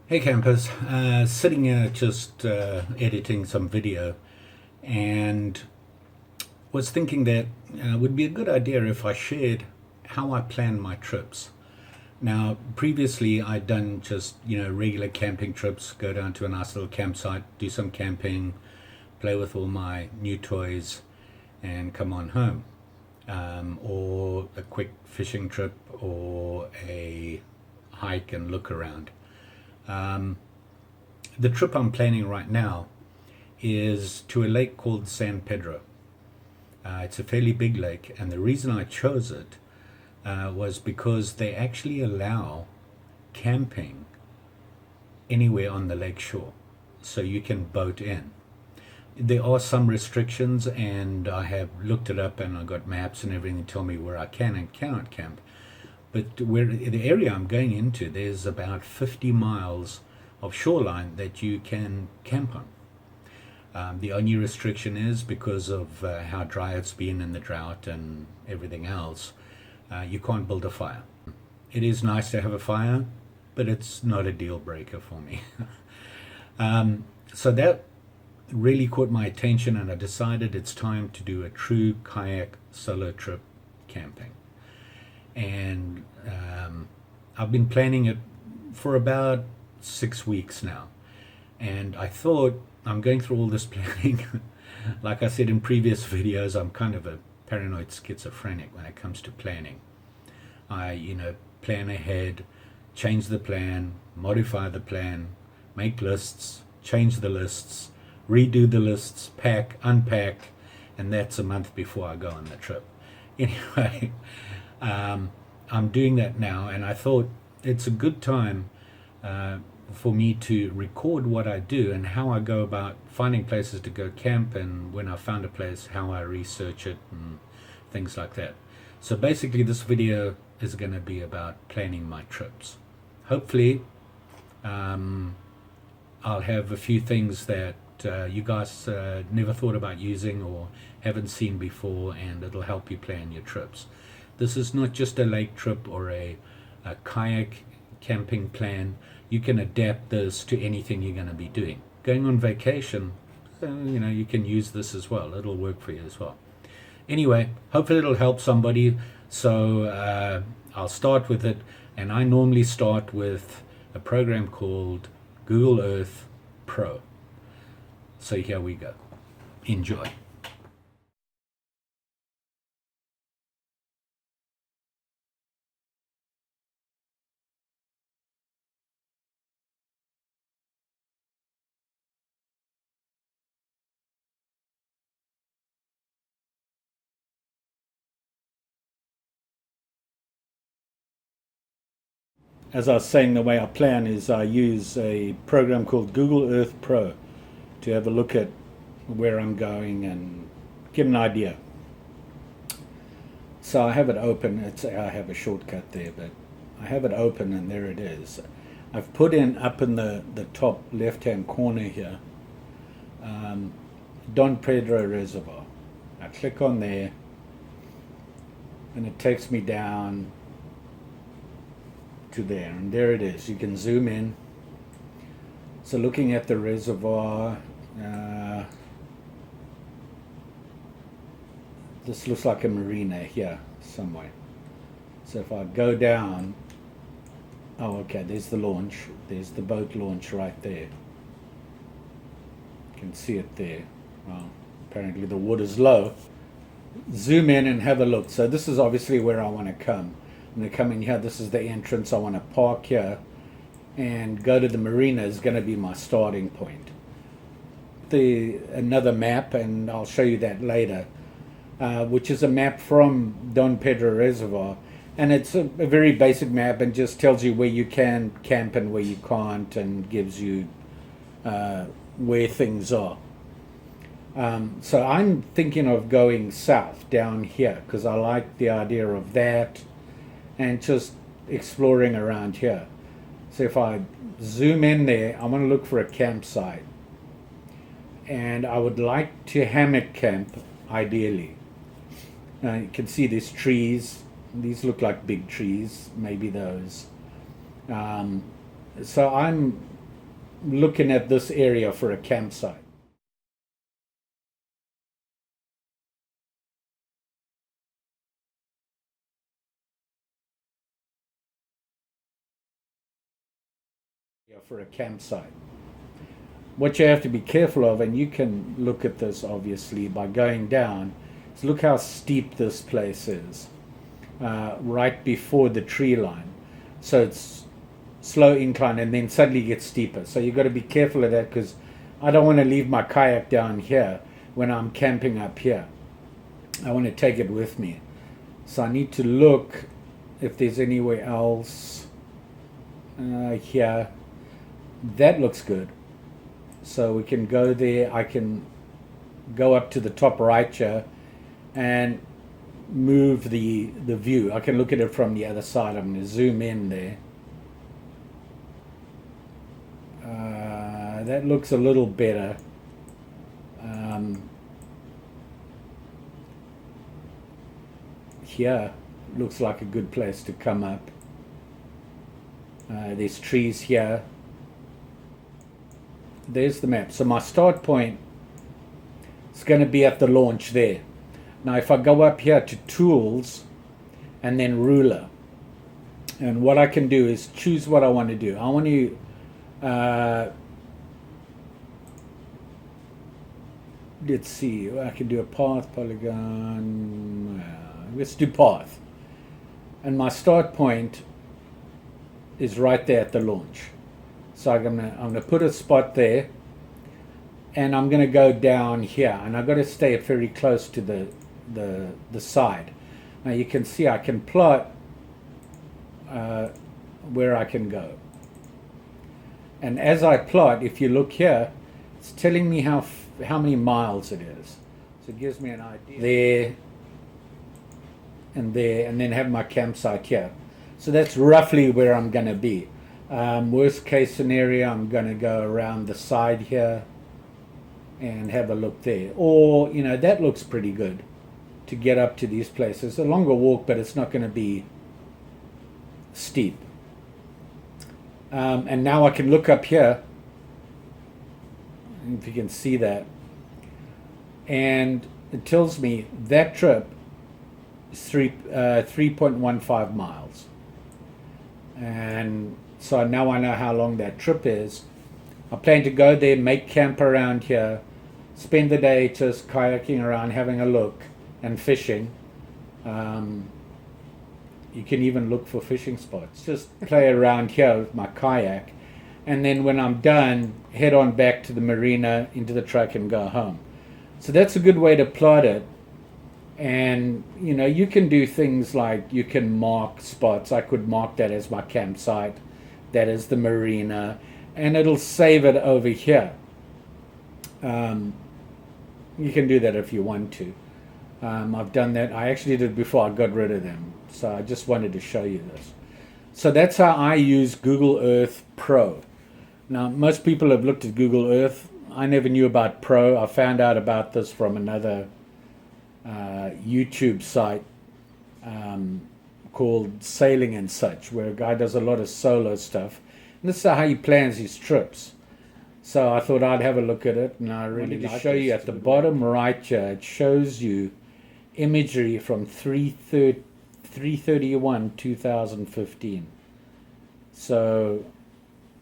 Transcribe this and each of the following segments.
Hey campers, sitting here just editing some video and was thinking that it would be a good idea if I shared how I plan my trips. Now, previously I'd done just, regular camping trips, go down to a nice little campsite, do some camping, play with all my new toys and come on home. Or a quick fishing trip or a hike and look around. The trip I'm planning right now is to a lake called San Pedro. It's a fairly big lake, and the reason I chose it was because they actually allow camping anywhere on the lake shore, so you can boat in. There are some restrictions, and I have looked it up, and I got maps and everything to tell me where I can and cannot camp. But where the area I'm going into, there's about 50 miles of shoreline that you can camp on. The only restriction is because of how dry it's been in the drought and everything else, you can't build a fire. It is nice to have a fire, but it's not a deal breaker for me. So that really caught my attention, and I decided it's time to do a true kayak solo trip camping. And I've been planning it for about 6 weeks now. And I thought, I'm going through all this planning. Like I said in previous videos, I'm kind of a paranoid schizophrenic when it comes to planning. I, plan ahead, change the plan, modify the plan, make lists, change the lists, redo the lists, pack, unpack, and that's a month before I go on the trip. Anyway, I'm doing that now, and I thought it's a good time for me to record what I do and how I go about finding places to go camp, and when I found a place, how I research it and things like that. So basically this video is going to be about planning my trips. Hopefully I'll have a few things that you guys never thought about using or haven't seen before, and it'll help you plan your trips. This is not just a lake trip or a kayak camping plan. You can adapt this to anything you're going to be doing. Going on vacation, you can use this as well. It'll work for you as well. Anyway, hopefully it'll help somebody. So I'll start with it, and I normally start with a program called Google Earth Pro. So here we go. Enjoy. As I was saying, the way I plan is I use a program called Google Earth Pro to have a look at where I'm going and get an idea. So I have it open. I have a shortcut there, but I have it open, and there it is. I've put in up in the top left-hand corner here, Don Pedro Reservoir. I click on there, and it takes me down to there, and there it is. You can zoom in. So looking at the reservoir, this looks like a marina here somewhere. So if I go down, oh okay, there's the launch, there's the boat launch right there. You can see it there. Well, apparently the water's low. Zoom in and have a look. So this is obviously where I want to come. I'm going to come in here. This is the entrance. I want to park here and go to the marina is going to be my starting point. Another map, and I'll show you that later, which is a map from Don Pedro Reservoir, and it's a very basic map and just tells you where you can camp and where you can't, and gives you where things are. So I'm thinking of going south down here because I like the idea of that and just exploring around here. So if I zoom in there, I want to look for a campsite, and I would like to hammock camp ideally. Now you can see these trees. These look like big trees, maybe those. So I'm looking at this area for a campsite. For a campsite. What you have to be careful of, and you can look at this obviously by going down, is look how steep this place is, right before the tree line. So it's slow incline and then suddenly gets steeper. So you've got to be careful of that, because I don't want to leave my kayak down here when I'm camping up here. I want to take it with me. So I need to look if there's anywhere else here. That looks good. So we can go there. I can go up to the top right here and move the view. I can look at it from the other side. I'm going to zoom in there. That looks a little better. Here looks like a good place to come up. There's trees here. There's the map. So my start point is going to be at the launch there. Now if I go up here to tools and then ruler, and what I can do is choose what I want to do. I want to let's see, I can do a path, polygon, let's do path. And my start point is right there at the launch. So I'm gonna put a spot there, and I'm gonna go down here, and I've got to stay very close to the side. Now you can see I can plot where I can go, and as I plot, if you look here, it's telling me how many miles it is. So it gives me an idea there, and then have my campsite here. So that's roughly where I'm going to be. Worst case scenario, I'm going to go around the side here and have a look there. Or, you know, that looks pretty good to get up to these places. A longer walk, but it's not going to be steep. And now I can look up here, if you can see that, and it tells me that trip is 3.15 miles. And so now I know how long that trip is. I plan to go there, make camp around here, spend the day just kayaking around, having a look, and fishing. You can even look for fishing spots. Just play around here with my kayak, and then when I'm done, head on back to the marina, into the truck, and go home. So that's a good way to plot it. And you know, you can do things like you can mark spots. I could mark that as my campsite, that is the marina, and it'll save it over here. You can do that if you want to. I've done that. I actually did it before I got rid of them, so I just wanted to show you this. So that's how I use Google Earth Pro. Now most people have looked at Google Earth. I never knew about Pro. I found out about this from another YouTube site called Sailing and Such, where a guy does a lot of solo stuff, and this is how he plans his trips. So I thought I'd have a look at it, and I really like to show you at the bottom right here. It shows you imagery from 3/31/2015. So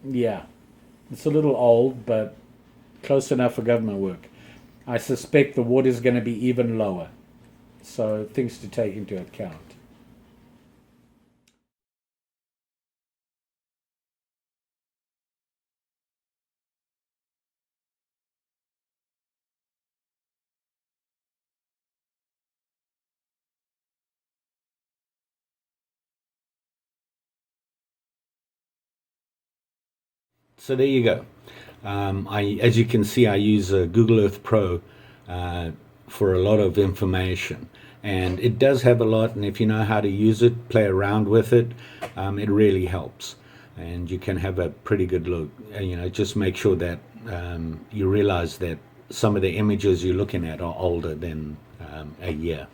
yeah, it's a little old, but close enough for government work. I suspect the water is going to be even lower, so things to take into account. So there you go. As you can see, I use Google Earth Pro for a lot of information, and it does have a lot, and if you know how to use it, play around with it, it really helps, and you can have a pretty good look. You know, just make sure that you realize that some of the images you're looking at are older than a year,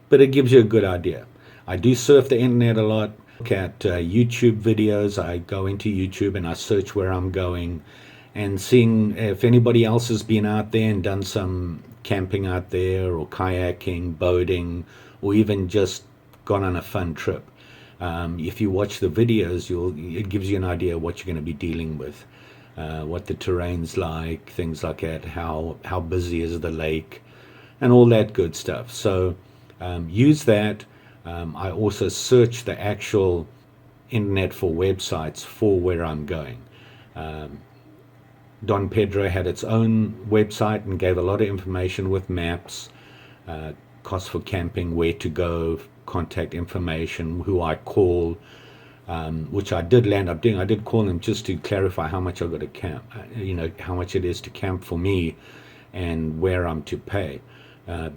but it gives you a good idea. I do surf the internet a lot, look at YouTube videos. I go into YouTube and I search where I'm going, and seeing if anybody else has been out there and done some camping out there, or kayaking, boating, or even just gone on a fun trip. If you watch the videos, it gives you an idea of what you're going to be dealing with, what the terrain's like, things like that, how busy is the lake, and all that good stuff. So use that. I also search the actual internet for websites for where I'm going. Don Pedro had its own website and gave a lot of information with maps, costs for camping, where to go, contact information, who I call, which I did land up doing. I did call them just to clarify how much I got to camp, how much it is to camp for me and where I'm to pay,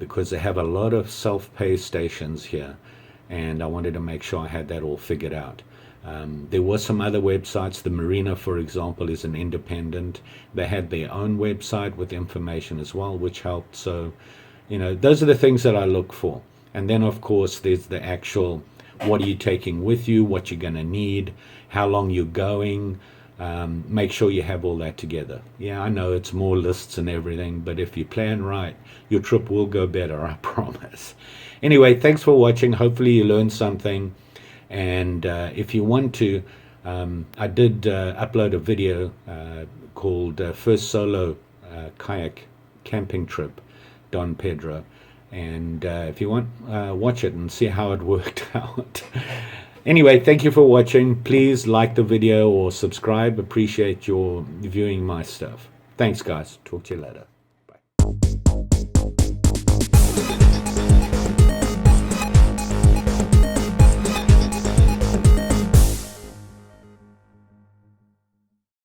because they have a lot of self-pay stations here, and I wanted to make sure I had that all figured out. There were some other websites. The Marina, for example, is an independent. They had their own website with information as well, which helped. So, those are the things that I look for. And then, of course, there's the actual, what are you taking with you, what you're going to need, how long you're going. Make sure you have all that together. Yeah, I know it's more lists and everything, but if you plan right, your trip will go better, I promise. Anyway, thanks for watching. Hopefully you learned something. And if you want to, I did upload a video called First Solo Kayak Camping Trip, Don Pedro. And if you want, watch it and see how it worked out. Anyway, thank you for watching. Please like the video or subscribe. Appreciate your viewing my stuff. Thanks, guys. Talk to you later.